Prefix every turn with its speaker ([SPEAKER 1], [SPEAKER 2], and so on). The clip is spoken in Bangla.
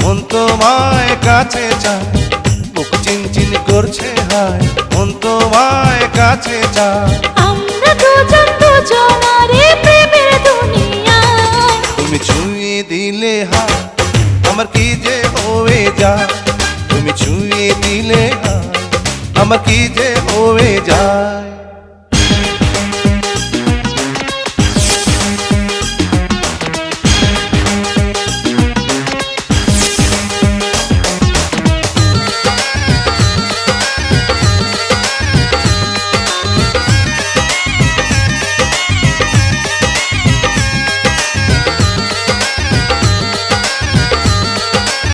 [SPEAKER 1] মন তোমায় কাছে চায়, বুক চিনচিন করছে হায়, মন তোমায় কাছে চায়।
[SPEAKER 2] আমরা দুজন দুজনারে প্রেমের দুনিয়ায়।
[SPEAKER 1] তুমি ছুঁয়ে দিলে হাত আমার কি যে হয়ে যায়, তুমি ছুঁয়ে দিলে হাত আমার কি যে হয়ে যায়।